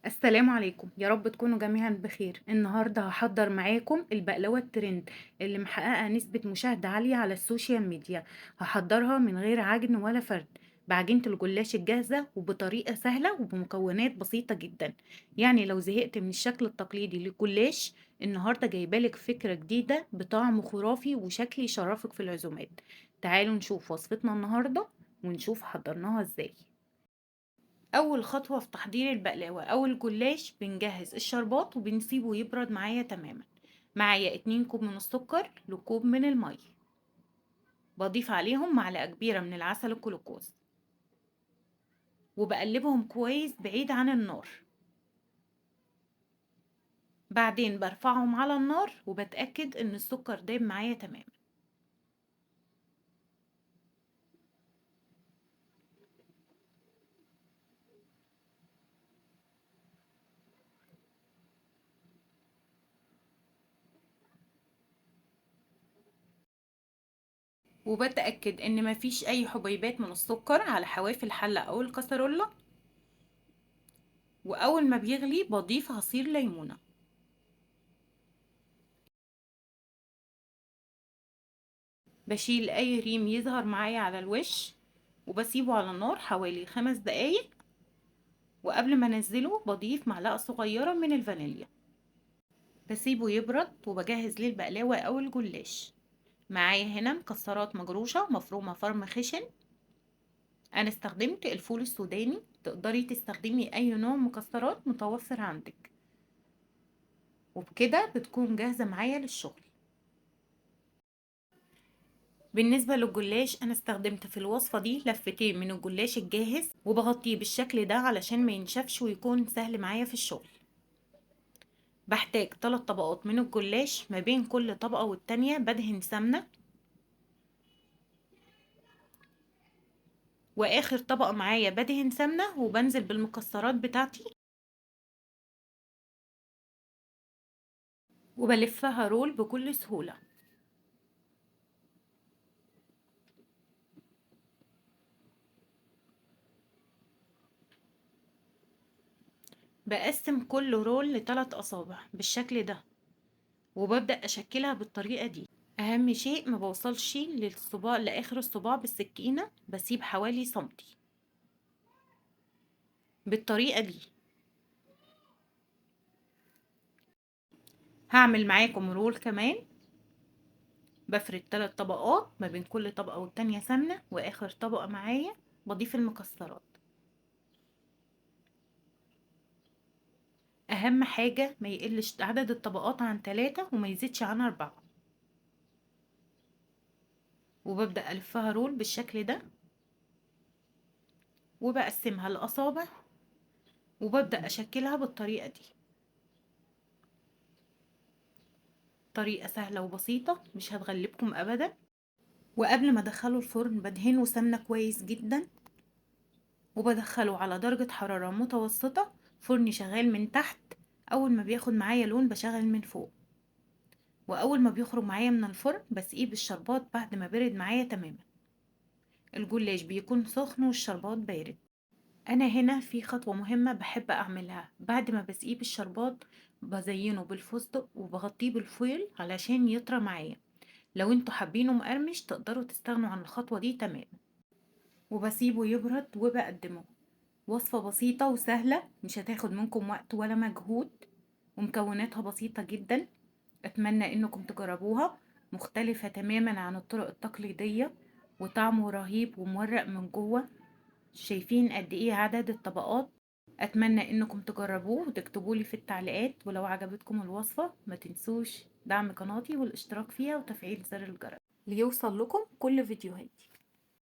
السلام عليكم، يا رب تكونوا جميعا بخير. النهارده هحضر معاكم البقلاوه الترند اللي محققه نسبه مشاهده عاليه على السوشيال ميديا. هحضرها من غير عجن ولا فرد، بعجينه الجلاش الجاهزه وبطريقه سهله وبمكونات بسيطه جدا. يعني لو زهقت من الشكل التقليدي للجلاش، النهارده جايبالك فكره جديده بطعم خرافي وشكل يشرفك في العزومات. تعالوا نشوف وصفتنا النهارده ونشوف حضرناها ازاي. اول خطوة في تحضير البقلاوة او الجلاش، بنجهز الشربات وبنسيبه يبرد معايا تماما. معايا 2 كوب من السكر لكوب من المية. بضيف عليهم معلقة كبيرة من العسل الكلوكوز، وبقلبهم كويس بعيد عن النار. بعدين برفعهم على النار وبتأكد ان السكر دايب معايا تماما. وبتأكد ان مفيش اي حبيبات من السكر على حواف الحلة او الكسرولة. واول ما بيغلي بضيف عصير ليمونة. بشيل اي ريم يظهر معايا على الوش، وبسيبه على النار حوالي 5 دقايق. وقبل ما انزله بضيف معلقة صغيرة من الفانيليا. بسيبه يبرد وبجهز ليه البقلاوة او الجلاش. معايا هنا مكسرات مجروشة مفرومة فرم خشن. انا استخدمت الفول السوداني، تقدري تستخدمي اي نوع مكسرات متوفر عندك. وبكده بتكون جاهزة معايا للشغل. بالنسبة للجلاش، انا استخدمت في الوصفة دي لفتين من الجلاش الجاهز، وبغطيه بالشكل ده علشان ما ينشفش ويكون سهل معايا في الشغل. بحتاج 3 طبقات من الجلاش، ما بين كل طبقة والتانية بدهن سمنة. واخر طبقة معايا بدهن سمنة وبنزل بالمكسرات بتاعتي، وبلفها رول بكل سهولة. بقسم كل رول ل3 اصابع بالشكل ده، وببدأ اشكلها بالطريقة دي. اهم شيء ما بوصلش للصباع لاخر الصباع بالسكينة، بسيب حوالي سنتي بالطريقة دي. هعمل معاكم رول كمان. بفرد 3 طبقات، ما بين كل طبقة والتانية سمنة، واخر طبقة معايا بضيف المكسرات. اهم حاجة ما يقلش عدد الطبقات عن 3 وما يزيدش عن 4. وببدأ الفها رول بالشكل ده، وبقسمها لأصابع، وببدأ اشكلها بالطريقة دي. طريقة سهلة وبسيطة مش هتغلبكم ابدا. وقبل ما ادخله الفرن بدهنه سمنة كويس جدا، وبدخله على درجة حرارة متوسطة. فرني شغال من تحت. اول ما بياخد معايا لون بشغل من فوق. واول ما بيخرج معايا من الفرن بسقيه بالشربات بعد ما برد معايا تماما. الجلاش بيكون سخن والشربات بارد. انا هنا في خطوة مهمة بحب اعملها بعد ما بسقيه بالشربات. بزينه بالفستق وبغطيه بالفويل علشان يطرى معايا. لو انتوا حابينه مقرمش تقدروا تستغنوا عن الخطوة دي تماما. وبسيبه يبرد وبقدمه. وصفة بسيطة وسهلة، مش هتاخد منكم وقت ولا مجهود، ومكوناتها بسيطة جدا. اتمنى انكم تجربوها. مختلفة تماما عن الطرق التقليدية، وطعمه رهيب ومورق من جوه. شايفين قد ايه عدد الطبقات؟ اتمنى انكم تجربوه وتكتبولي في التعليقات. ولو عجبتكم الوصفة ما تنسوش دعم قناتي والاشتراك فيها وتفعيل زر الجرس ليوصل لكم كل فيديوهاتي.